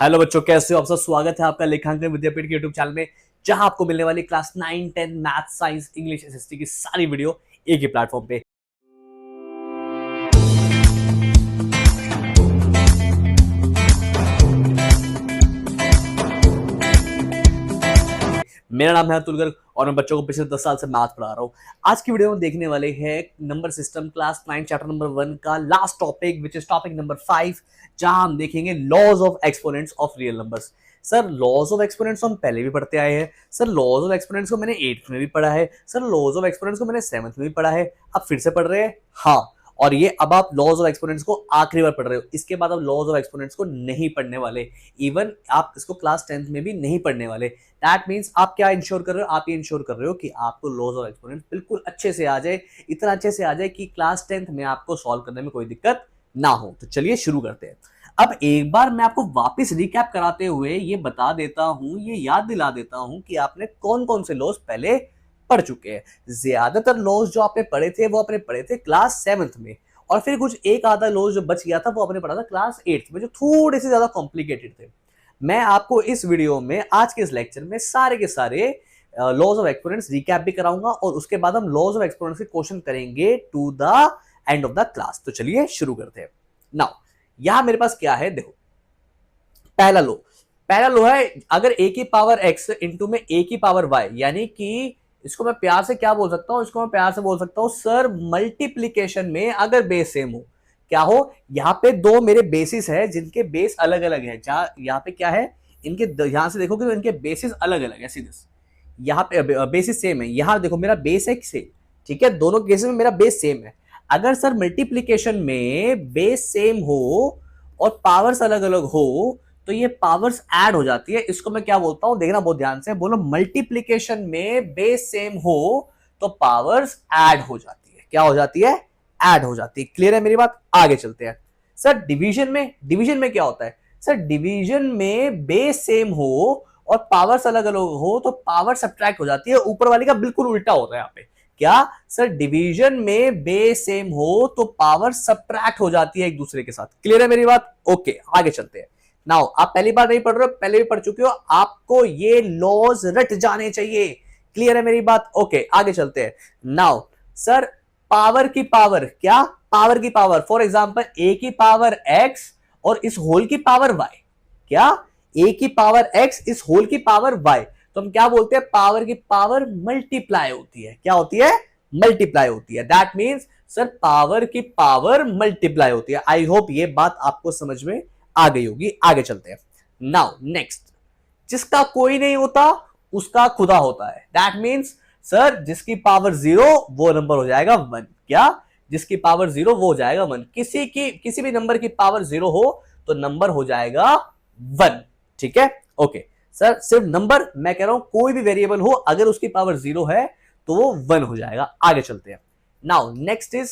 Hello बच्चों, कैसे हो आप सब। स्वागत है आपका लेखांकन विद्यापीठ के यूट्यूब चैनल में, जहां आपको मिलने वाली class 9, 10 math, science, English, SST की सारी वीडियो एक ही प्लेटफॉर्म पे। मेरा नाम है अतुल गर्ग और मैं बच्चों को पिछले 10 साल से मैथ पढ़ा रहा हूँ। आज की वीडियो में देखने वाले हैं number system class 9 chapter number 1 का last topic, which is topic number 5, जहां हम देखेंगे laws of exponents of real numbers. Sir, laws of exponents हम पहले भी पढ़ते आए हैं। सर, लॉज ऑफ एक्सपोनेंट्स को मैंने 8th में भी पढ़ा है। सर, लॉज ऑफ एक्सपोनेंट्स को मैंने 7th में भी पढ़ा है। अब फिर से पढ़ रहे हैं? हाँ। और ये अब आप लॉज ऑफ एक्सपोनेंट्स को आखिरी बार पढ़ रहे हो। इसके बाद आप लॉज ऑफ एक्सपोनेंट्स को नहीं पढ़ने वाले। इवन आप इसको क्लास 10th में भी नहीं पढ़ने वाले। दैट मीन्स आप क्या इंश्योर कर रहे हो? आप ये इंश्योर कर रहे हो कि आपको लॉज ऑफ एक्सपोनेंट्स बिल्कुल अच्छे से आ जाए, इतना अच्छे से आ जाए कि क्लास 10th में आपको सॉल्व करने में कोई दिक्कत ना हो। तो चलिए शुरू करते हैं। अब एक बार मैं आपको वापस रिकैप कराते हुए ये बता देता हूं, ये याद दिला देता हूं कि आपने कौन कौन से लॉज पहले पढ़ चुके हैं। ज्यादातर लॉज जो आपने पढ़े थे वो आपने पढ़े थे क्लास 7th में, और फिर कुछ एक आधा लॉज जो बच गया था वो आपने पढ़ा था क्लास 8th में, जो थोड़े से ज्यादा कॉम्प्लिकेटेड थे। मैं आपको इस वीडियो में, आज के इस लेक्चर में सारे के सारे लॉज ऑफ एक्सपोनेंट्स रिकैप भी कराऊंगा, और उसके बाद हम लॉज ऑफ एक्सपोनेंट्स के क्वेश्चन करेंगे to the end of the class. तो चलिए शुरू करते हैं। नाउ यहां मेरे पास क्या है, देखो। पहला लो है, अगर a की पावर x इंटू में a की पावर y, यानी कि इसको मैं प्यार से क्या बोल सकता हूं, इसको मैं प्यार से बोल सकता हूं सर, मल्टीप्लीकेशन में अगर बेस सेम हो, क्या हो, यहाँ पे दो मेरे बेसिस है जिनके बेस अलग अलग है। जहां यहाँ पे क्या है, इनके यहां से देखोगे तो इनके बेसिस अलग अलग है। सीधे यहाँ पे बेसिस सेम है। यहाँ देखो मेरा बेस है सेम, ठीक है, दोनों केसेस में मेरा बेस सेम है। अगर सर मल्टीप्लीकेशन में बेस सेम हो और पावर्स अलग अलग हो तो ये पावर्स ऐड हो जाती है। इसको मैं क्या बोलता हूं, देखना बहुत ध्यान से, बोलो मल्टीप्लीकेशन में बेस सेम हो तो पावर्स ऐड हो जाती है। क्या हो जाती है? ऐड हो जाती है। क्लियर है मेरी बात? आगे चलते हैं। सर डिवीजन में क्या होता है? सर डिवीजन में बेस सेम हो और पावर्स अलग अलग हो तो पावर सब्ट्रैक्ट हो जाती है। ऊपर वाली का बिल्कुल उल्टा होता है यहाँ पे। क्या सर, डिवीजन में बेस सेम हो तो पावर सब्ट्रैक्ट हो जाती है एक दूसरे के साथ। क्लियर है मेरी बात? ओके, आगे चलते हैं। नाउ आप पहली बार नहीं पढ़ रहे हो, पहले भी पढ़ चुके हो, आपको ये लॉज रट जाने चाहिए। क्लियर है मेरी बात? ओके, आगे चलते हैं। नाउ सर, पावर की पावर, क्या पावर की पावर, फॉर एग्जांपल a की पावर x और इस होल की पावर y, क्या a की पावर x इस होल की पावर y, तो हम क्या बोलते हैं, पावर की पावर मल्टीप्लाई होती है। क्या होती है? मल्टीप्लाई होती है। दैट मींस सर, पावर की पावर मल्टीप्लाई होती है। आई होप ये बात आपको समझ में आ गई होगी। आगे चलते हैं। नाउ नेक्स्ट, जिसका कोई नहीं होता उसका खुदा होता है। दैट मींस सर, जिसकी पावर 0 वो नंबर हो जाएगा 1। क्या? जिसकी पावर 0 वो हो जाएगा 1। किसी भी नंबर की पावर 0 हो तो नंबर हो जाएगा 1। ठीक है, ओके। सर सिर्फ नंबर, मैं कह रहा हूं कोई भी वेरिएबल हो, अगर उसकी पावर 0 है तो वो 1 हो जाएगा। आगे चलते हैं। Now next is,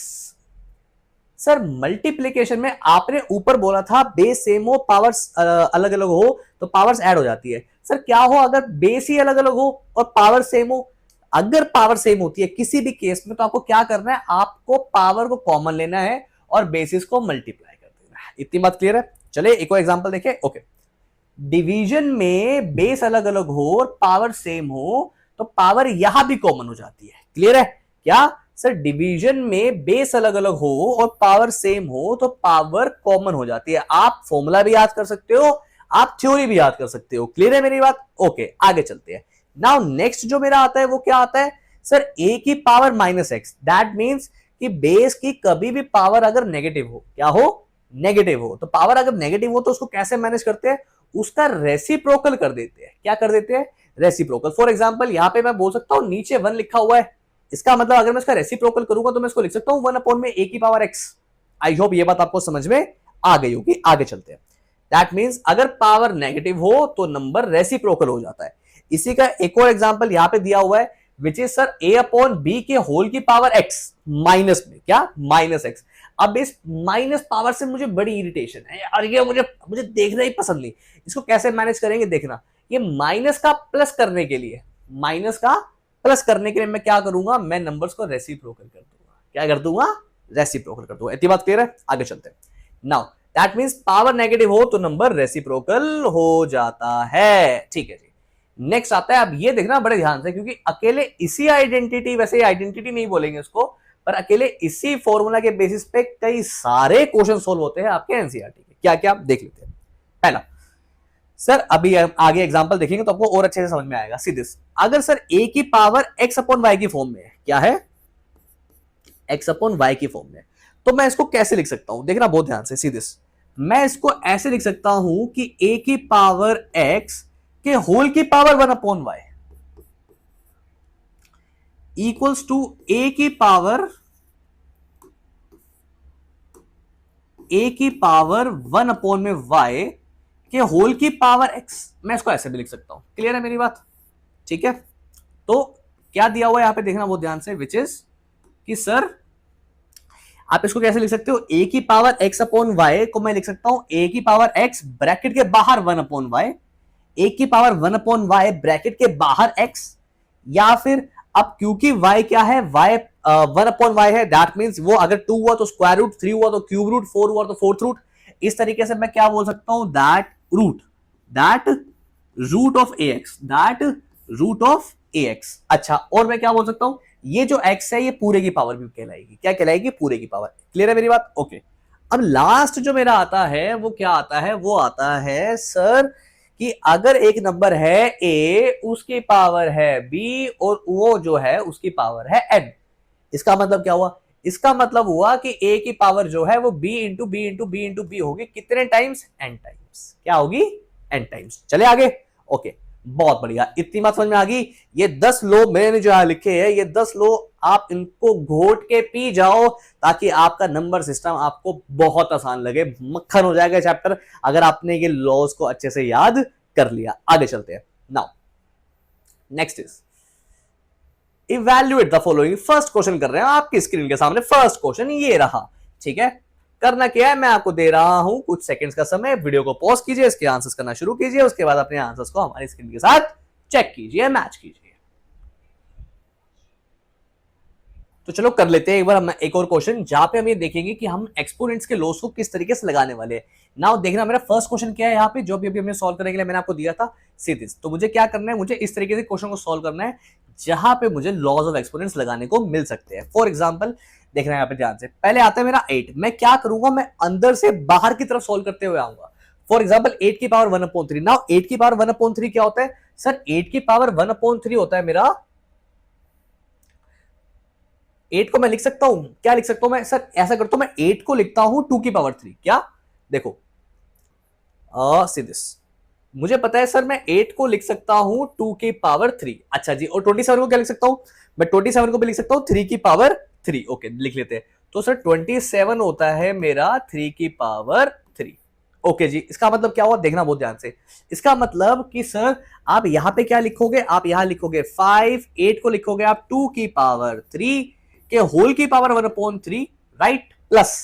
sir multiplication में आपने ऊपर बोला था बेस सेम हो, पावर्स अलग अलग हो तो पावर्स ऐड हो जाती है। सर क्या हो अगर बेस ही अलग अलग हो और पावर सेम हो? अगर पावर सेम होती है किसी भी केस में तो आपको क्या करना है, आपको पावर को कॉमन लेना है और बेसिस को मल्टीप्लाई कर देना है। इतनी बात क्लियर है? चलिए एक और एग्जांपल देखें। ओके, डिवीजन में बेस अलग अलग हो और पावर सेम हो तो पावर यहां भी कॉमन हो जाती है। क्लियर है? क्या सर, डिवीजन में बेस अलग अलग हो और पावर सेम हो तो पावर कॉमन हो जाती है। आप फॉर्मूला भी याद कर सकते हो, आप थ्योरी भी याद कर सकते हो। क्लियर है मेरी बात? ओके, आगे चलते हैं। नाउ नेक्स्ट जो मेरा आता है वो क्या आता है, सर a की पावर -x। दैट मींस कि बेस की कभी भी पावर अगर नेगेटिव हो, क्या हो, नेगेटिव हो, तो पावर अगर नेगेटिव हो तो उसको कैसे मैनेज करते हैं, उसका रेसिप्रोकल कर देते हैं। क्या कर देते हैं? रेसिप्रोकल। फॉर एग्जांपल यहां पे मैं बोल सकता हूं नीचे 1 लिखा हुआ है, इसका मतलब अगर मैं इसका रेसिप्रोकल करूंगा तो मैं इसको लिख सकता हूं 1 अपॉन में a की पावर x। आई होप ये बात आपको समझ में आ गई होगी। आगे चलते हैं। दैट मींस अगर पावर नेगेटिव हो तो नंबर रेसिप्रोकल हो जाता है। इसी का एक और एग्जांपल यहां पे दिया हुआ है, which is sir a upon b के होल की पावर x माइनस में, क्या, -x। अब इस माइनस पावर से मुझे बड़ी इरिटेशन है और ये मुझे देखना ही पसंद नहीं। इसको कैसे मैनेज करेंगे देखना। ये माइनस का प्लस करने के लिए, मैं क्या करूंगा, मैं नंबर्स को रेसिप्रोकल कर दूंगा। क्या कर दूंगा? रेसिप्रोकल कर दूंगा। इतनी बात क्लियर है? आगे चलते हैं। Now that means power negative हो तो नंबर रेसिप्रोकल हो जाता है। ठीक है जी, नेक्स्ट आता है। अब ये देखना बड़े ध्यान से, क्योंकि अकेले इसी आइडेंटिटी, वैसे आइडेंटिटी नहीं बोलेंगे उसको, पर अकेले इसी फॉर्मूला के बेसिस पे कई सारे क्वेश्चन सोल्व होते हैं आपके एनसीईआरटी के। क्या क्या देख लेते हैं। पहला, सर अभी आगे एग्जांपल देखेंगे तो आपको और अच्छे से समझ में आएगा। सी दिस, अगर सर ए की पावर एक्स अपॉन वाई की फॉर्म में है, क्या है, एक्स अपॉन वाई की फॉर्म में, तो मैं इसको कैसे लिख सकता हूं, देखना बहुत ध्यान से। सी दिस, मैं इसको ऐसे लिख सकता हूं कि ए की पावर एक्स के होल की power one upon Y equals to A की पावर वन अपॉन में वाई के होल की पावर एक्स। मैं इसको ऐसे भी लिख सकता हूं। क्लियर है मेरी बात? ठीक है, तो क्या दिया हुआ है यहां पे देखना बहुत ध्यान से, विच इज कि सर आप इसको कैसे लिख सकते हो, ए की पावर एक्स अपॉन वाई को मैं लिख सकता हूं ए की पावर एक्स ब्रैकेट के बाहर वन अपॉन वाई, ए की power one upon Y bracket के बाहर एक्स, या फिर अब क्योंकि y क्या है, y वन अपॉन वाई है, दैट मींस वो अगर 2 हुआ तो स्क्वायर रूट, 3 हुआ तो क्यूब रूट, 4 हुआ तो फोर्थ रूट। इस तरीके से मैं क्या बोल सकता हूं, that root of A X, that root of A X. अच्छा, और मैं क्या बोल सकता हूं, ये जो x है ये पूरे की पावर भी कहलाएगी। क्या कहलाएगी, पूरे की पावर। क्लियर है मेरी बात? ओके। अब लास्ट जो मेरा आता है वो क्या आता है, वो आता है सर कि अगर एक नंबर है a, उसकी पावर है b, और वो जो है उसकी पावर है n। इसका मतलब क्या हुआ, इसका मतलब हुआ कि a की पावर जो है वो b into B into B into B होगी। कितने टाइम्स, n टाइम्स। क्या होगी, n टाइम्स। चले आगे। ओके, बहुत बढ़िया, इतनी बात समझ में आ गई। ये 10 लो मैंने जो लिखे हैं, ये 10 लो आप इनको घोट के पी जाओ, ताकि आपका नंबर सिस्टम आपको बहुत आसान लगे, मक्खन हो जाएगा चैप्टर, अगर आपने ये लॉज को अच्छे से याद कर लिया। आगे चलते हैं। Now next is evaluate the following. First question कर रहे हैं आपकी स्क्रीन के सामने। फर्स्ट क्वेश्चन ये रहा। ठीक है, करना क्या है, मैं आपको दे रहा हूं कुछ सेकंड्स का समय, वीडियो को पॉज कीजिए, इसके आंसर्स करना शुरू कीजिए, उसके बाद अपने आंसर्स को हमारी स्क्रीन के साथ चेक कीजिए, मैच कीजिए। तो चलो कर लेते हैं एक बार हम एक और क्वेश्चन, जहां पे हम ये देखेंगे कि हम एक्सपोनेंट्स के लॉस को किस तरीके से लगाने वाले हैं। नाउ देखना, मेरा फर्स्ट क्वेश्चन क्या है यहाँ पे, जो भी अभी हमने सॉल्व करने के लिए मैंने आपको दिया था, सी दिस। तो मुझे क्या करना है, मुझे इस तरीके से क्वेश्चन को सॉल्व करना है जहां पे मुझे लॉज ऑफ एक्सपोनेंट्स लगाने को मिल सकते हैं। फॉर एग्जाम्पल देखना है यहाँ पे ध्यान से, पहले आता है मेरा 8। मैं क्या करूंगा, मैं अंदर से बाहर की तरफ सॉल्व करते हुए आऊंगा। फॉर एग्जाम्पल 8 की पावर 1/3। नाउ 8 की पावर 1/3 क्या होता है सर, 8 की पावर 1/3 होता है मेरा, 8 को मैं लिख सकता हूं, क्या लिख सकता हूं मैं सर, ऐसा करता हूं मैं 8 को लिखता हूं 2 की पावर 3। क्या, देखो सी दिस, मुझे पता है सर मैं 8 को लिख सकता हूं 2 की पावर 3। अच्छा जी, और 27 को क्या लिख सकता हूं, मैं 27 को भी लिख सकता हूं 3 की पावर 3। ओके, लिख लेते हैं। तो सर 27 होता है मेरा 3 की पावर 3। ओके जी, इसका मतलब क्या हुआ, देखना बहुत ध्यान से। इसका मतलब कि सर आप यहां पे क्या लिखोगे, आप यहां लिखोगे 5, 8 को लिखोगे आप 2 की पावर 3 के होल की पावर 1/3, राइट, प्लस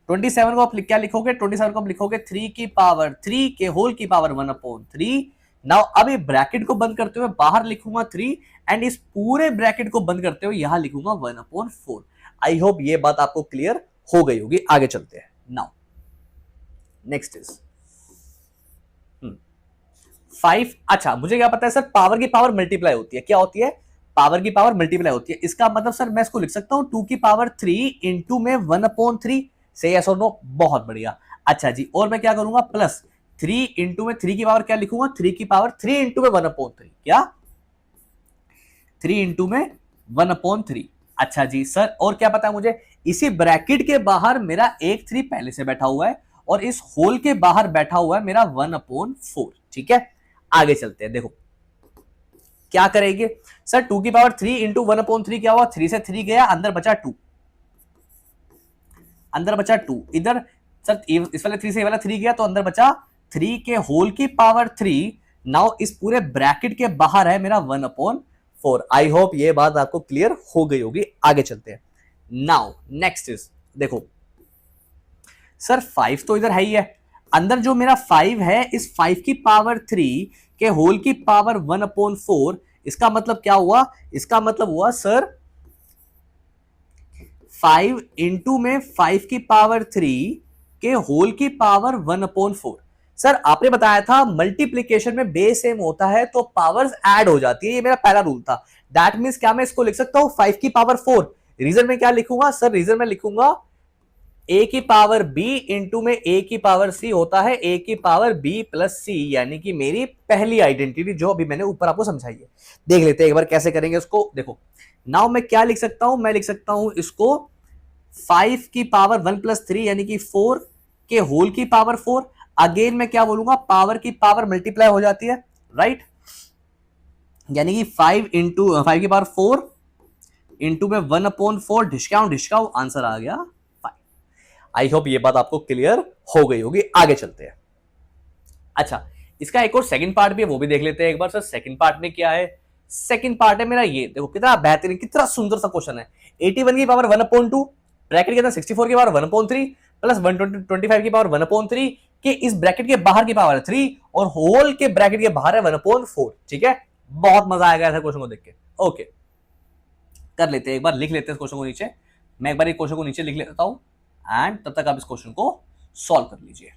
27 को आप क्या लिखोगे, 27 को आप लिखोगे 3 की पावर 3 के होल की पावर 1/3। नाउ अब ये ब्रैकेट को बंद करते हुए बाहर लिखूंगा 3, एंड इस पूरे ब्रैकेट को बंद करते हुए यहां लिखूंगा 1/4। आई होप ये बात आपको क्लियर हो गई होगी। आगे चलते हैं। Now next is 5। अच्छा, मुझे क्या पता है सर, पावर की पावर मल्टीप्लाई होती है। क्या होती है, पावर की पावर मल्टीप्लाई होती है। इसका मतलब सर मैं इसको लिख सकता हूं 2 की पावर 3 इंटू में 1/3 से, यस और नो, बहुत बढ़िया। अच्छा जी, और मैं क्या करूंगा, प्लस 3 इंटू में 3 की पावर क्या लिखूंगा, 3 की पावर 3 इंटू में 1/3। क्या, 3 इंटू में 1/3। अच्छा जी सर, और क्या पता है मुझे, इसी ब्रैकेट के बाहर मेरा एक 3 पहले से बैठा हुआ है, और इस होल के बाहर बैठा हुआ है मेरा 1/4। ठीक है, आगे चलते हैं। देखो क्या करेंगे सर, 2 की पावर 3 इंटू 1/3 क्या हुआ, 3 से 3 गया, अंदर बचा 2, अंदर बचा 2। इधर सर इस वाले 3 से ये वाला 3 गया, तो अंदर बचा 3 के होल की पावर 3। नाउ इस पूरे ब्रैकेट के बाहर है मेरा 1/4। आई होप ये बात आपको क्लियर हो गई होगी। आगे चलते हैं। नाउ नेक्स्ट इज, देखो सर 5 तो इधर है ही है, अंदर जो मेरा 5 है, इस 5 की पावर 3 के होल की पावर 1/4। इसका मतलब क्या हुआ, इसका मतलब हुआ सर 5 इंटू में 5 की पावर 3 के होल की पावर 1/4। सर आपने बताया था मल्टीप्लीकेशन में बेस सेम होता है तो पावर्स ऐड हो जाती है, ये मेरा पहला रूल था। दैट मींस क्या मैं इसको लिख सकता हूं 5 की पावर 4। रीजन में क्या लिखूंगा सर, रीजन में लिखूंगा ए की पावर बी इंटू में ए की पावर सी होता है ए की पावर बी प्लस सी, यानी कि मेरी पहली आइडेंटिटी जो अभी मैंने ऊपर आपको समझाई है। देख लेते हैं एक बार कैसे करेंगे उसको। देखो नाउ मैं क्या लिख सकता हूं, मैं लिख सकता हूं इसको 5 की पावर 1 प्लस 3 यानी कि 4 के होल की पावर 4। अगेन मैं क्या बोलूंगा, पावर की पावर मल्टीप्लाई हो जाती है, राइट। यानी कि 5 इंटू 5 की पावर 4 इंटू में 1/4, डिस्काउंट आंसर आ गया 5। आई होप ये बात आपको क्लियर हो गई होगी। आगे चलते हैं। अच्छा इसका एक और सेकंड पार्ट भी है, वो भी देख लेते हैं एक बार। सर सेकंड पार्ट में क्या है, सेकंड पार्ट है मेरा ये, देखो कितना बेहतरीन कितना सुंदर सा क्वेश्चन है। 81 की पावर 1/2 ब्रैकेट के अंदर 64 की पावर 1/3 प्लस 125 की पावर 1/3 के इस ब्रैकेट के बाहर की पावर 3 और होल के ब्रैकेट के बाहर है 1/4। ठीक है, बहुत मजा आएगा ऐसा क्वेश्चन को देख के। ओके कर लेते हैं एक बार, लिख लेते हैं इस क्वेश्चन को नीचे। मैं एक बार इस क्वेश्चन को नीचे लिख लेता हूं एंड तब तक आप इस क्वेश्चन को सॉल्व कर लीजिए।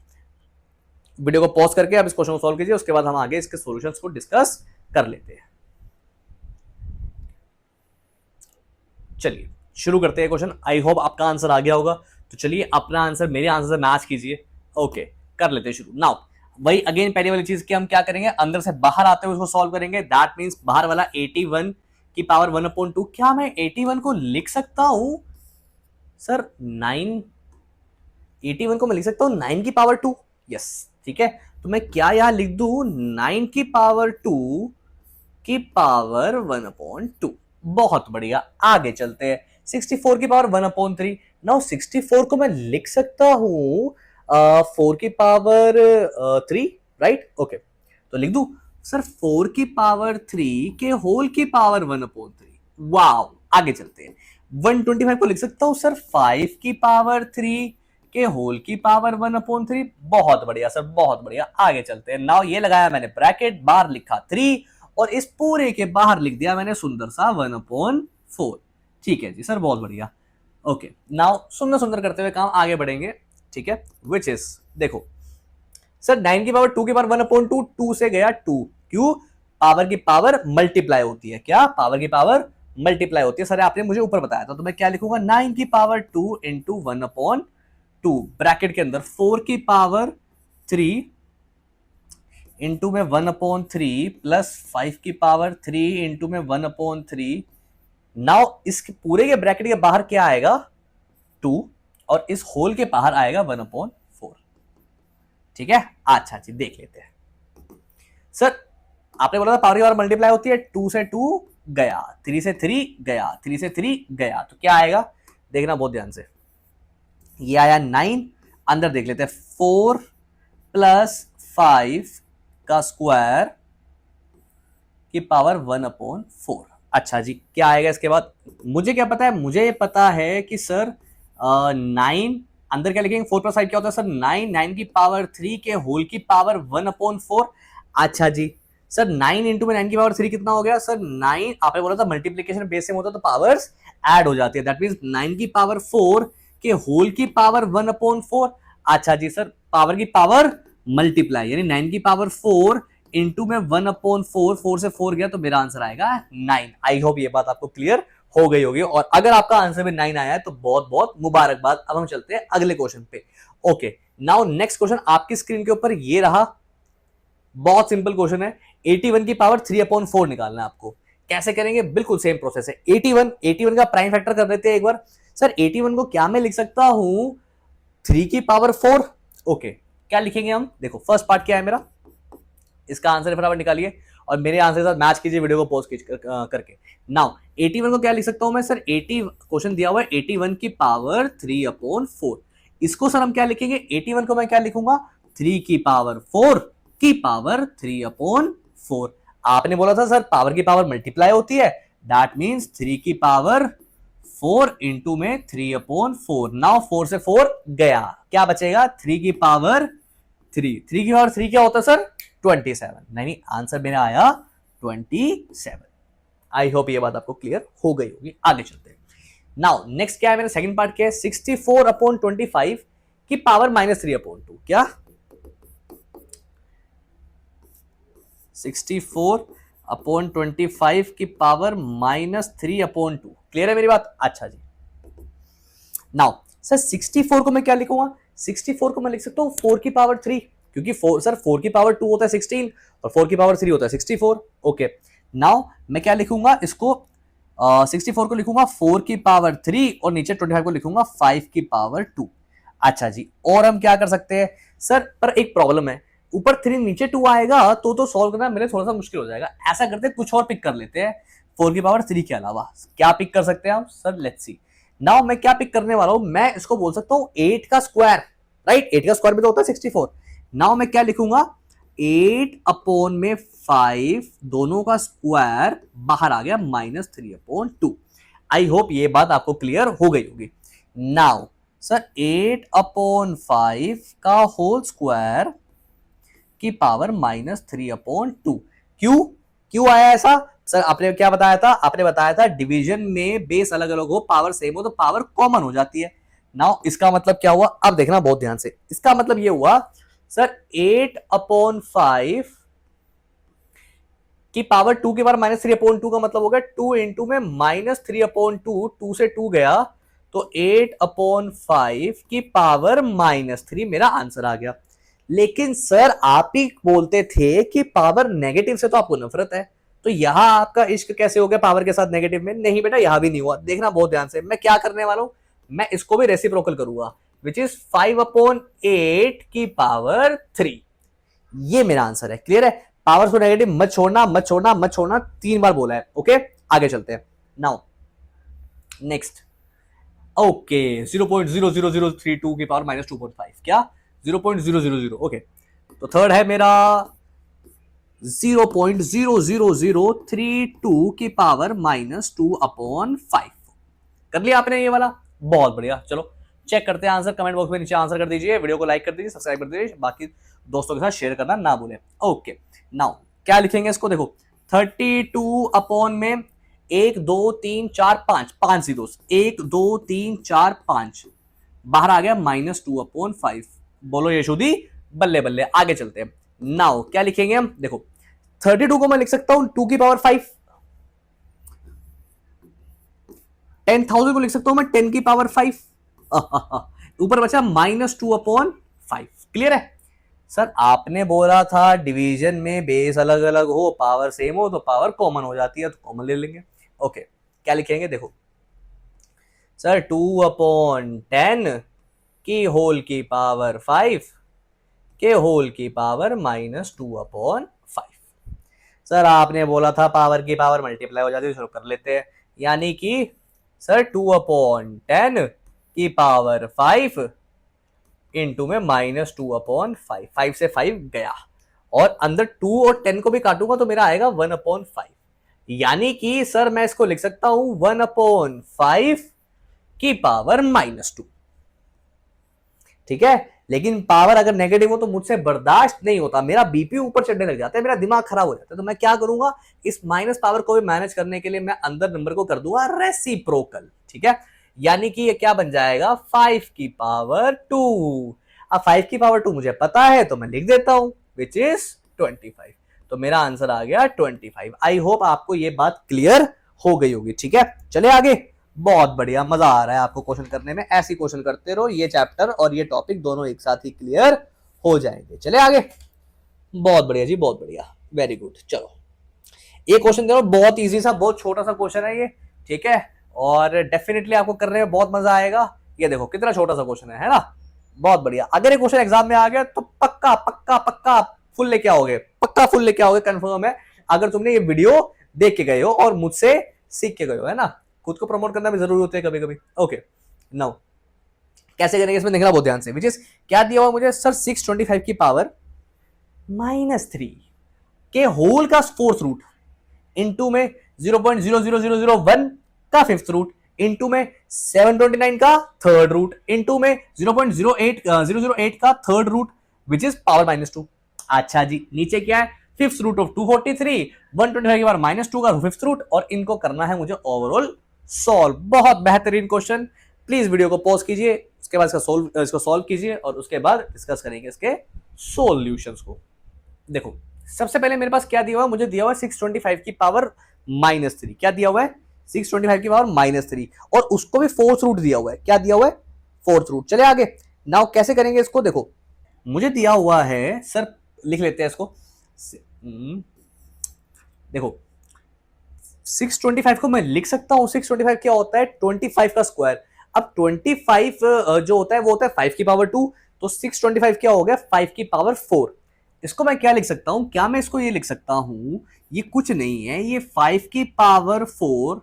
वीडियो को पॉज करके आप इस क्वेश्चन को सॉल्व कीजिए, उसके बाद हम आगे इसके सॉल्यूशंस को डिस्कस कर लेते हैं। चलिए शुरू करते हैं क्वेश्चन। आई होप आपका आंसर आ गया होगा, तो चलिए अपना आंसर मेरे आंसर से मैच कीजिए। ओके कर लेते हैं शुरू। नाउ वही अगेन पहले वाली चीज की हम क्या करेंगे, अंदर से बाहर आते हुए उसको सॉल्व करेंगे। दैट मींस बाहर वाला 81 की पावर 1/2, क्या मैं 81 को लिख सकता हूं सर 9? 81 को मैं लिख सकता हूं 9 की पावर 2। यस ठीक है, तो मैं क्या यहां लिख दूं 9 की पावर 2 की पावर 1/2। बहुत बढ़िया, आगे चलते हैं। 64 की पावर 1/3। नाउ 64 को मैं लिख सकता हूं 4 की पावर 3, राइट। ओके तो लिख दूं सर 4 की पावर 3 के होल की पावर 1/3। वाओ, आगे चलते हैं। 125 को लिख सकता हूं सर 5 की पावर 3 के होल की पावर 1/3। बहुत बढ़िया सर, बहुत बढ़िया, आगे चलते हैं। नाउ ये लगाया मैंने ब्रैकेट, बाहर लिखा 3 और इस पूरे के बाहर लिख दिया मैंने सुंदर सा 1/4। ठीक है जी सर, बहुत बढ़िया। ओके नाउ सुंदर सुंदर करते हुए काम आगे बढ़ेंगे। ठीक है, विच इज देखो सर 9 की पावर 2 की पावर 1/2, 2 से गया 2। क्यों? पावर की पावर मल्टीप्लाई होती है। क्या? पावर की पावर मल्टीप्लाई होती है। सर आपने मुझे ऊपर बताया था, तो मैं क्या लिखूंगा 9 की पावर 2 इंटू 1/2 ब्रैकेट के अंदर 4 की पावर 3 इंटू में 1/3 प्लस 5 की पावर 3 इंटू में 1/3। नाउ इसके पूरे के ब्रैकेट के बाहर क्या आएगा 2 और इस होल के बाहर आएगा 1/4। ठीक है, अच्छा जी देख लेते हैं। सर आपने बोला था पावर की पावर मल्टीप्लाई होती है, 2 से 2 गया, 3 से 3 गया, 3 से 3 गया, तो क्या आएगा देखना बहुत ध्यान से। ये आया 9, अंदर देख लेते हैं 4 प्लस 5 का स्क्वायर की पावर 1/4। अच्छा जी, क्या आएगा इसके बाद? मुझे क्या पता है, मुझे ये पता है कि सर 9 अंदर क्या लिखेंगे 4 प्लस 5 क्या होता है सर 9, 9 की पावर 3 के होल की पावर 1/4। अच्छा जी सर 9 इंटू में 9 की पावर 3 कितना हो गया सर 9? आपने बोला था मल्टीप्लीकेशन बेस सेम होता है तो पावर्स ऐड हो जाती है। दैट मींस 9 की पावर 4 के होल की पावर 1/4। अच्छा जी सर पावर की पावर मल्टीप्लाई यानी 9 की पावर 4 इंटू में 1/4, 4 से 4 गया तो मेरा आंसर आएगा 9। आई होप ये बात आपको क्लियर हो गई होगी, और अगर आपका आंसर में 9 आया है तो बहुत बहुत मुबारकबाद। अब हम चलते हैं अगले क्वेश्चन पे। ओके नाउ नेक्स्ट क्वेश्चन आपकी स्क्रीन के ऊपर ये रहा, बहुत सिंपल क्वेश्चन है। 81 की पावर 3/4 निकालना है आपको। कैसे करेंगे? बिल्कुल सेम प्रोसेस है। 81 का प्राइम फैक्टर कर देते हैं एक बार। सर 81 को क्या मैं लिख सकता हूं 3 की पावर 4। ओके क्या लिखेंगे हम? देखो फर्स्ट पार्ट क्या है मेरा, इसका आंसर फटाफट निकालिए और मेरे आंसर के साथ मैच कीजिए वीडियो को पॉज करके। नाउ 81 को क्या लिख सकता हूं मैं सर 80 क्वेश्चन दिया हुआ है 81 की पावर 3/4। इसको सर हम क्या लिखेंगे 81 को मैं क्या लिखूंगा 3 की पावर 4 की पावर 3/4। आपने बोला था सर पावर की पावर मल्टीप्लाई होती है, दैट मींस 3 की पावर 4 इंटू में 3/4। नाउ 4 से 4 गया, क्या बचेगा 3 की पावर 3। 3 की पावर 3 क्या होता है सर 27। नहीं आंसर मेरा आया 27। आई होप ये बात आपको क्लियर हो गई होगी। आगे चलते हैं। नाउ नेक्स्ट क्या है मेरा सेकंड पार्ट क्या है 64/25 की पावर -3/2। क्या 64/25 की पावर -3/2। क्लियर है मेरी बात? अच्छा जी। नाउ सर 64 को मैं क्या लिखूंगा? 64 को मैं लिख सकता हूं 4 की पावर 3, क्योंकि 4 सर 4 की पावर 2 होता है 16 और 4 की पावर 3 होता है 64। ओके, नाउ मैं क्या लिखूंगा इसको? 64 को लिखूंगा 4 की पावर 3 और नीचे 25 को लिखूंगा 5 की पावर 2। अच्छा जी, और हम क्या कर सकते हैं सर? पर एक प्रॉब्लम है, ऊपर 3 नीचे 2 आएगा तो सॉल्व करना मेरे थोड़ा सा मुश्किल हो जाएगा। ऐसा करते हैं कुछ और पिक कर लेते हैं 4 की पावर 3 के अलावा। क्या पिक कर सकते हैं हम सर? Let's see. नाउ मैं क्या पिक करने वाला हूं? मैं इसको बोल सकता हूं 8 का स्क्वायर, राइट? 8 का स्क्वायर भी तो होता है 64। नाउ मैं क्या लिखूंगा? 8 अपॉन में 5 दोनों का स्क्वायर बाहर आ गया -3/2। आई होप ये बात आपको क्लियर हो गई होगी। नाउ सर 8 अपॉन 5 का होल स्क्वायर की पावर -3/2। क्यों क्यों आया ऐसा सर? आपने क्या बताया था? आपने बताया था डिवीजन में बेस अलग अलग हो, पावर सेम हो तो पावर कॉमन हो जाती है। नाउ इसका मतलब क्या हुआ? अब देखना बहुत ध्यान से। इसका मतलब ये हुआ सर 8/5 की पावर 2 की पावर -3/2 का मतलब हो गया 2 इंटू में -3/2, 2 से 2 गया तो 8/5 की पावर -3 मेरा आंसर आ गया। लेकिन सर आप ही बोलते थे कि पावर नेगेटिव से तो आपको नफरत है, तो यहां आपका इश्क कैसे हो गया पावर के साथ नेगेटिव में? नहीं बेटा, यहां भी नहीं हुआ। देखना बहुत ध्यान से, मैं क्या करने वाला हूं, मैं इसको भी रेसिप्रोकल करूंगा, विच इज 5/8 की पावर 3। ये मेरा आंसर है। क्लियर है? पावर को नेगेटिव मत छोड़ना, मत छोड़ना, मत छोड़ना, 3 बार बोला है। ओके, आगे चलते हैं। Now next. ओके, 0.00032 की पावर -2.5। क्या 0.000? ओके, तो थर्ड है मेरा 0.00032 की पावर -2/5। कर लिया आपने ये वाला? बहुत बढ़िया। चलो चेक करते हैं आंसर। कमेंट बॉक्स में नीचे आंसर कर दीजिए, वीडियो को लाइक कर दीजिए, सब्सक्राइब कर दीजिए, बाकी दोस्तों के साथ शेयर करना ना भूलें। ओके, नाउ क्या लिखेंगे इसको? देखो 32 अपॉन में 1 2 3 4 5, 5 जीरोस, 1 2 3 4 5 बाहर आ गया -2/5। बोलो यशोदी, बल्ले बल्ले। आगे चलते हैं। नाउ क्या लिखेंगे हम? देखो 32 को मैं लिख सकता हूं 2 की पावर 5, 10,000 को लिख सकता हूं मैं 10 की पावर 5। ऊपर बचा -2/5। क्लियर है? सर आपने बोला था डिवीजन में बेस अलग अलग हो, पावर सेम हो तो पावर कॉमन हो जाती है, तो कॉमन ले लेंगे। ओके, क्या लिखेंगे? देखो सर 2/10 की होल की पावर 5 के होल की पावर -2/5। सर आपने बोला था पावर की पावर मल्टीप्लाई हो जाती है, शुरू कर लेते हैं। यानी कि सर 2/10 की पावर 5 इंटू में -2/5, 5 से 5 गया और अंदर 2 और 10 को भी काटूंगा तो मेरा आएगा 1/5। यानी कि सर मैं इसको लिख सकता हूं 1/5 की पावर -2। ठीक है, लेकिन पावर अगर नेगेटिव हो तो मुझसे बर्दाश्त नहीं होता, मेरा बीपी ऊपर चढ़ने लग जाता है, मेरा दिमाग खराब हो जाता है। तो मैं क्या करूंगा, इस माइनस पावर को भी मैनेज करने के लिए मैं अंदर नंबर को कर दूंगा रेसिप्रोकल। ठीक है, यानी कि ये क्या बन जाएगा 5 की पावर 2। अब 5 की पावर 2 मुझे पता है तो मैं लिख देता हूं विच इज 25। तो मेरा आंसर आ गया 25। आई होप आपको ये बात क्लियर हो गई होगी। ठीक है, चले आगे। बहुत बढ़िया, मजा आ रहा है आपको क्वेश्चन करने में। ऐसे क्वेश्चन करते रहो, ये चैप्टर और ये टॉपिक दोनों एक साथ ही क्लियर हो जाएंगे। चले आगे। बहुत बढ़िया जी, बहुत बढ़िया, वेरी गुड। चलो ये क्वेश्चन देखो, बहुत इजी सा, बहुत छोटा सा क्वेश्चन है ये। ठीक है, और डेफिनेटली आपको करने में बहुत मजा आएगा। ये देखो कितना छोटा सा क्वेश्चन है ना? बहुत बढ़िया। अगर ये क्वेश्चन एग्जाम में आ गया तो पक्का पक्का पक्का फुल लेके आओगे, पक्का फुल लेके आओगे, कंफर्म है। अगर तुमने ये वीडियो देख के गए हो और मुझसे सीख के गए हो, है ना? खुद को प्रमोट करना भी जरूरी होता है कभी कभी। ओके, नाउ कैसे करेंगे इसमें देखना बहुत ध्यान से। विच इज क्या दिया हुआ मुझे सर 625 की पावर -3 के होल का फोर्थ रूट इंटू में 0.00001 का फिफ्थ रूट इंटू में 729 का थर्ड रूट इंटू में 0.008 का third root which is power -2। अच्छा जी, नीचे क्या है? फिफ्थ रूट ऑफ 243, 125 के बाद -2 का फिफ्थ रूट, और इनको करना है मुझे ओवरऑल सॉल्व। बहुत बेहतरीन क्वेश्चन। प्लीज वीडियो को पॉज कीजिए, उसके बाद इसको सॉल्व कीजिए और उसके बाद डिस्कस करेंगे इसके सॉल्यूशंस को। देखो सबसे पहले मेरे पास क्या दिया हुआ है, मुझे दिया हुआ है 625 की पावर -3। क्या दिया हुआ है? 625 की पावर -3 और उसको भी फोर्थ रूट दिया हुआ है। क्या दिया हुआ है? Fourth root. चले आगे। नाउ कैसे करेंगे इसको? देखो मुझे दिया हुआ है, सर लिख लेते हैं इसको। देखो 625 को मैं लिख सकता हूं, 625 क्या होता है? 25 का स्क्वायर। अब 25 जो होता है वो होता है 5 की पावर 2, तो 625 क्या हो गया? 5 की पावर 4। इसको मैं क्या लिख सकता हूं? क्या मैं इसको ये लिख सकता हूं, ये कुछ नहीं है, ये 5 की पावर 4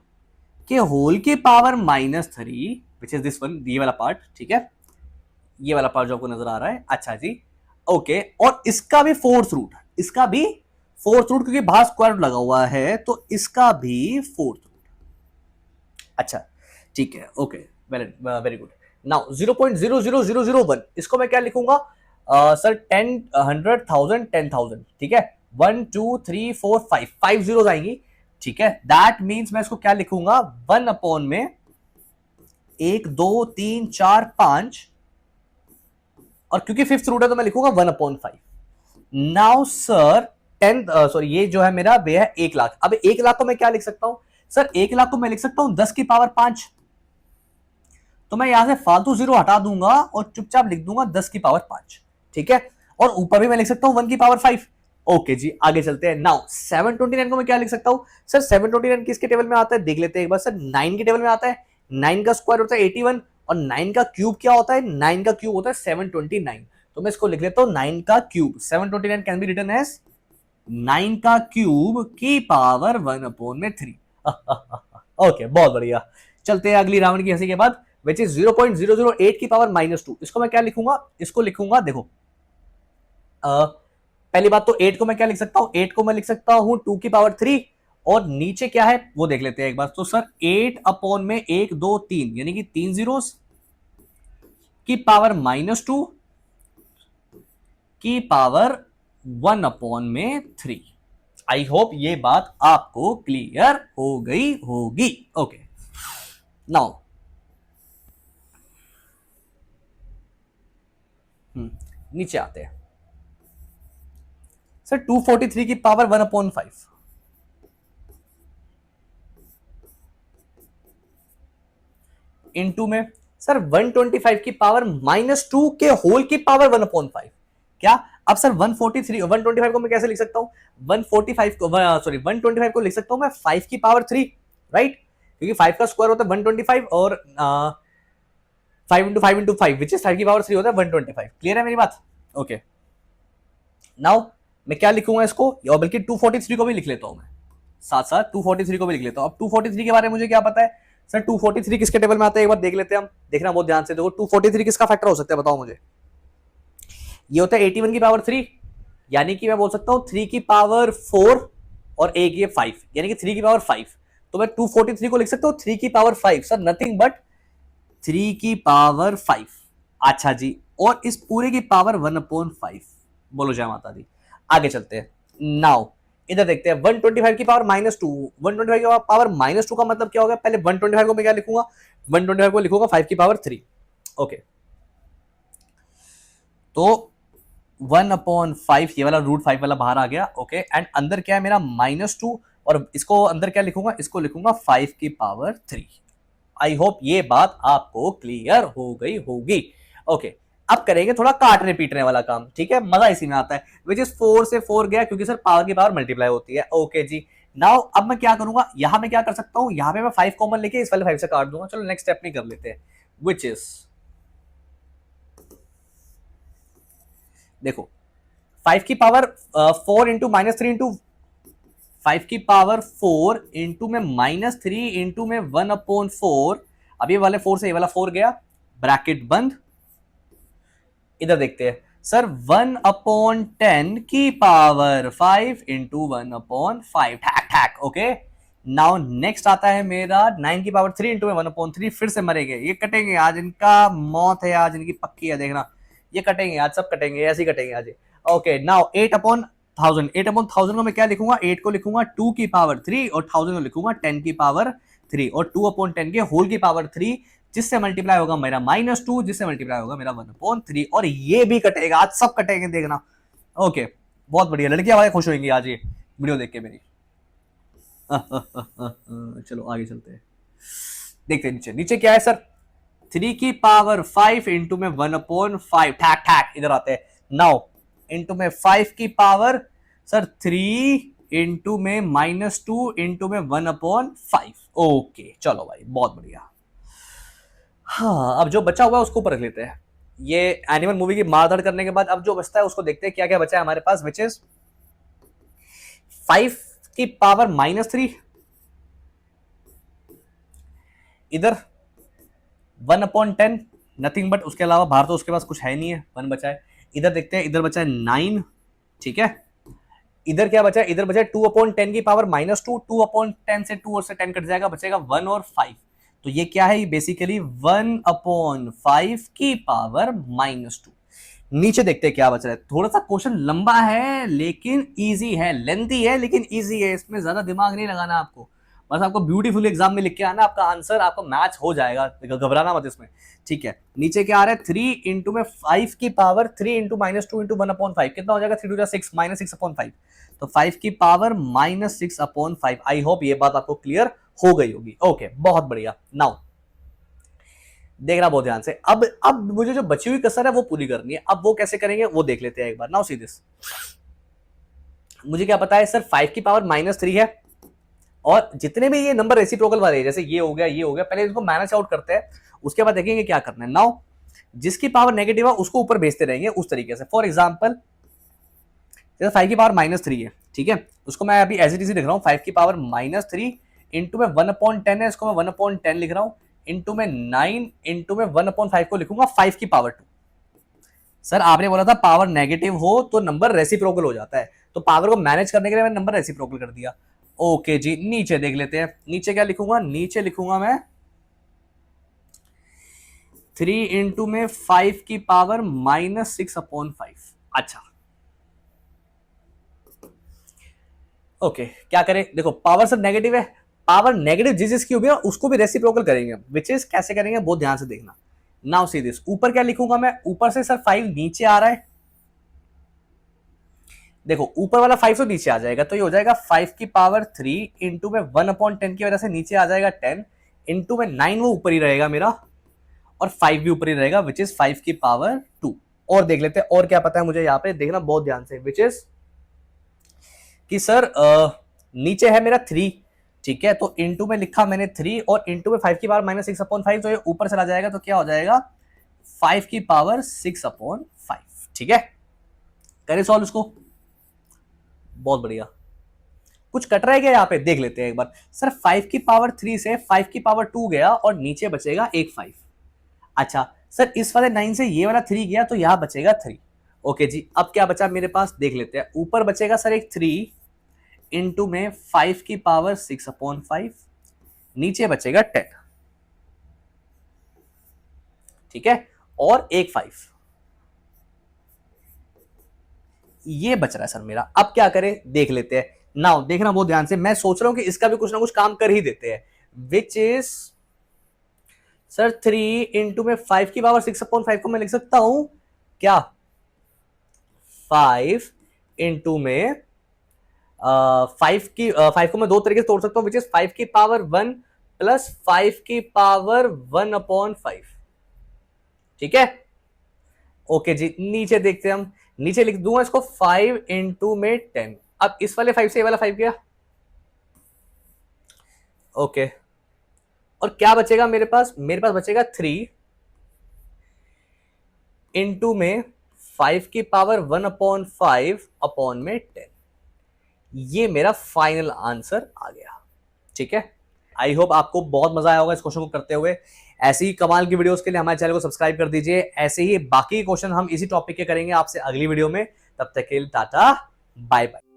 के होल की power -3 which is this one, ये वाला पार्ट, ठीक है, ये वाला पार्ट जो आपको नजर आ रहा है। अच्छा जी, ओके। और इसका भी फोर्थ रूट, इसका भी फोर्थ रूट, क्योंकि बाहर स्क्वायर लगा हुआ है तो इसका भी फोर्थ रूट। अच्छा ठीक है, ओके, वेरी गुड। नाउ 0.00001 इसको मैं क्या लिखूंगा? सर 10, 100, 1000, 10,000, ठीक है। 1 2 3 4 5 5 जीरोस आएंगी, ठीक है। दैट मीन्स मैं इसको क्या लिखूंगा? 1 अपॉन में 1 2 3 4 5, और क्योंकि फिफ्थ रूट है तो मैं लिखूंगा 1/5। नाउ सर 10, सॉरी ये जो है मेरा वे है 1 लाख। अब 1 लाख को मैं क्या लिख सकता हूं? सर 1 लाख को मैं लिख सकता हूं 10 की पावर 5। तो मैं यहां से फालतू जीरो हटा दूंगा और चुपचाप लिख दूंगा 10 की पावर 5, ठीक है। और ऊपर भी मैं लिख सकता हूं 1 की पावर 5। ओके जी, आगे चलते हैं। नाउ 729 को मैं क्या लिख सकता हूं? सर 729 किसके टेबल में आता है देख लेते हैं एक बार। सर 9 के टेबल में आता है। 9 का स्क्वायर होता है 81 और 9 का क्यूब क्या होता है? 9 का क्यूब होता है 729। तो मैं इसको लिख लेता हूं 9 का cube. 729 can be written as 9 का क्यूब की पावर 1/3। ओके, बहुत बढ़िया। चलते हैं अगली राउंड की हंसी के बाद, विच इज 0.008 की पावर -2। इसको मैं क्या लिखूंगा? इसको लिखूंगा, देखो पहली बात तो 8 को मैं क्या लिख सकता हूं? 8 को मैं लिख सकता हूं 2 की पावर 3, और नीचे क्या है वो देख लेते हैं एक बार। तो सर 8 अपॉन में 1 2 3 यानी कि 3 जीरोस की पावर -2 की पावर 1/3। आई होप ये बात आपको क्लियर हो गई होगी। ओके, नाउ नीचे आते हैं। सर 243 की पावर 1/5 इनटू में सर 125 की पावर -2 के होल की पावर 1/5। क्या? अब सर 125 को मैं कैसे लिख सकता हूं? 145 को, सॉरी 125 को लिख सकता हूं मैं 5 की पावर 3, राइट? क्योंकि 5 का स्क्वायर होता है 125 और 5 इंटू 5 इंटू 5 विच इज 5 की पावर 3 होता है 125। क्लियर है मेरी बात? ओके, नाउ मैं क्या लिखूंगा इसको, या बल्कि 243 को भी लिख लेता हूं मैं, साथ साथ 243 को भी लिख लेता हूं। अब 243 के बारे में मुझे क्या पता है? सर 243 किसके टेबल में आता है एक बार देख लेते हैं हम। देखना बहुत ध्यान से, देखो 243 किसका फैक्टर हो सकता है बताओ मुझे। ये होता है 81 की पावर 3, यानी कि मैं बोल सकता हूं 3 की पावर 4 और एक ये 5, यानी कि 3 की पावर 5। तो मैं 243 को लिख सकता हूं 3 की पावर 5, सर नथिंग बट 3 की पावर 5। अच्छा जी, और इस पूरे की पावर 1/5। बोलो जय माता दी। आगे चलते हैं। नाउ इधर देखते हैं 125 की पावर -2। 125 की पावर -2 का मतलब क्या होगा? पहले 125 को मैं क्या लिखूंगा? 125 को लिखूंगा 5 की पावर 3। ओके, तो 1/5 ये वाला √5 वाला बाहर आ गया। ओके, एंड अंदर क्या है मेरा? -2, और इसको अंदर क्या लिखूंगा? इसको लिखूंगा 5 की पावर 3। आई होप ये बात आपको क्लियर हो गई होगी। ओके, अब करेंगे थोड़ा काटने पीटने वाला काम, ठीक है, मजा इसी में आता है। विच इज 4 से 4 गया क्योंकि सर पावर की पावर मल्टीप्लाई होती है। ओके जी, नाउ अब मैं क्या करूंगा? यहां मैं क्या कर सकता हूं? यहां पे मैं 5 कॉमन लेके इस वाले 5 से काट दूंगा। चलो नेक्स्ट स्टेप नहीं कर लेते हैं, विच इज, देखो 5 की पावर 4 इंटू -3 इंटू 5 की पावर 4 इंटू में -3 इंटू में 1/4। अब ये वाले 4 से ये वाला 4 गया, ब्रैकेट बंद। इधर देखते हैं सर 1/10 की पावर 5 इंटू 1/5, ठैक ठैक। ओके, नाउ नेक्स्ट आता है मेरा 9 की पावर 3 इंटू में 1/3। फिर से मरेंगे, ये कटेंगे आज, इनका मौत है आज, इनकी पक्की है, देखना ये कटेंगे आज, सब कटेंगे, ऐसे ही कटेंगे आज। Okay, now 8/1000। 8/1000 को मैं क्या लिखूंगा? 8 को लिखूंगा 2 की पावर 3 और 1000 को लिखूंगा 10 की पावर 3, और 2/10 के होल की पावर 3 जिससे मल्टीप्लाई होगा मेरा -2, जिससे मल्टीप्लाई होगा मेरा 1/3, और ये भी कटेगा, आज सब कटेंगे देखना। ओके, बहुत बढ़िया, लड़कियां वाले खुश होंगी आज ये वीडियो देख के मेरी। चलो आगे चलते हैं, देखते हैं नीचे। नीचे क्या है सर, 3 की पावर 5 इंटू में 1/5, ठैक ठैक इधर आते हैं। नाउ इंटू में 5 की पावर सर 3 इंटू में -2 इंटू में 1/5। ओके चलो भाई, बहुत बढ़िया। हाँ, अब जो बचा हुआ है उसको ऊपर रख लेते हैं। ये एनिमल मूवी की मारधाड़ करने के बाद अब जो बचता है उसको देखते हैं क्या क्या बचा है हमारे पास, विच इज 5 की पावर -3, इधर 1/10, नथिंग बट, उसके अलावा बाहर तो उसके पास कुछ है नहीं है, 1 बचा है। इधर देखते हैं, इधर बचा है 9, ठीक है। इधर क्या बचा है, इधर बचा है 2/10 की पावर -2, 2/10 से 2 और से 10 कट जाएगा, बचेगा 1 और 5। तो ये क्या है, बेसिकली 1/5 की पावर -2। नीचे देखते हैं क्या बच रहा है। थोड़ा सा क्वेश्चन लंबा है लेकिन इजी है, लेंथी है लेकिन इजी है, इसमें ज्यादा दिमाग नहीं लगाना आपको, बस आपको ब्यूटीफुल एग्जाम में लिख के आना, आपका आंसर आपको मैच हो जाएगा, घबराना मत इसमें, ठीक है। नीचे क्या आ रहा है, 3 इंटू में 5 की पावर 3 इंटू -2 इंटू 1/5, कितना हो जाएगा, 3 2 6 -6/5, तो 5 की पावर -6/5। आई होप ये बात आपको क्लियर हो गई होगी। ओके, बहुत बढ़िया। नाउ देखना बहुत ध्यान से, अब मुझे जो बची हुई कसर है वो पूरी करनी है। अब वो कैसे करेंगे वो देख लेते हैं एक बार। नाउ सी दिस, मुझे क्या पता है सर, 5 की पावर -3 है, और जितने भी ये नंबर रेसिप्रोकल वाले हैं, जैसे ये हो गया, ये हो गया, पहले इसको मैनेज आउट करते हैं, उसके बाद देखेंगे क्या करना है। नाउ जिसकी पावर नेगेटिव है उसको ऊपर भेजते रहेंगे उस तरीके से। फॉर एग्जाम्पल जैसे 5 की पावर -3 है, ठीक है, उसको मैं अभी एज इट इज लिख रहा हूँ, 5 की पावर -3 इंटू में 1/10 है, इसको मैं 1/10 लिख रहा हूँ, इंटू में 9 इंटू में 1/5 को लिखूंगा 5 की पावर 2। सर आपने बोला था पावर नेगेटिव हो तो नंबर रेसिप्रोकल हो जाता है, तो पावर को मैनेज करने के लिए मैंने नंबर रेसिप्रोकल कर दिया। ओके जी, नीचे देख लेते हैं। नीचे क्या लिखूंगा, नीचे लिखूंगा मैं 3 इंटू में 5 की पावर -6/5। अच्छा ओके, क्या करें, देखो पावर सब नेगेटिव है, पावर नेगेटिव जिस जिसकी होगी ना उसको भी रेसिप्रोकल करेंगे, विच इज कैसे करेंगे बहुत ध्यान से देखना। नाउ सी दिस, ऊपर क्या लिखूंगा मैं, ऊपर से सर 5 नीचे आ रहा है, देखो ऊपर वाला 5 तो नीचे आ जाएगा, तो ये हो जाएगा 5 की पावर 3 इंटू में 1/10 की वजह से नीचे आ जाएगा 10, इंटू में 9 वो ऊपर ही रहेगा मेरा, और 5 भी ऊपर ही रहेगा, विच इज 5 की पावर 2। और देख लेते हैं और क्या पता है मुझे, यहाँ पे देखना बहुत ध्यान से, विच इज कि सर नीचे है मेरा 3, ठीक है, तो इंटू में लिखा मैंने 3, और इंटू में 5 की पावर -6/5, तो ये ऊपर चला जाएगा, तो क्या हो जाएगा 5 की पावर 6/5, ठीक है। करें सॉल्व इसको, बहुत बढ़िया। कुछ कट रहा है क्या यहाँ पे, देख लेते हैं एक बार। सर 5 की पावर 3 से 5 की पावर 2 गया, और नीचे बचेगा एक 5। अच्छा सर, इस वाले 9 से ये वाला 3 गया, तो यहां बचेगा 3। ओके जी, अब क्या बचा मेरे पास देख लेते हैं। ऊपर बचेगा सर एक 3 इंटू में 5 की पावर 6/5, नीचे बचेगा 10, ठीक है, और एक 5, ये बच रहा है सर मेरा। अब क्या करें देख लेते हैं। नाउ देखना बहुत ध्यान से, मैं सोच रहा हूं कि इसका भी कुछ ना कुछ काम कर ही देते हैं, विच इज सर 3 इंटू में 5 की पावर 6/5 को मैं लिख सकता हूं क्या, 5 इंटू में 5 को मैं दो तरीके से तोड़ सकता हूं, विच इज 5 की पावर 1 प्लस 5 की पावर 1/5, ठीक है। ओके जी, नीचे देखते हैं हम, नीचे लिख दूंगा इसको 5 इंटू में 10। अब इस वाले 5 से ये वाला 5 गया, ओके, और क्या बचेगा मेरे पास बचेगा 3 इंटू में 5 की पावर 1/5 अपॉन में 10। ये मेरा फाइनल आंसर आ गया, ठीक है। आई होप आपको बहुत मजा आया होगा इस क्वेश्चन को करते हुए। ऐसी ही कमाल की वीडियोस के लिए हमारे चैनल को सब्सक्राइब कर दीजिए। ऐसे ही बाकी क्वेश्चन हम इसी टॉपिक के करेंगे आपसे अगली वीडियो में। तब तक के लिए टाटा, बाय बाय।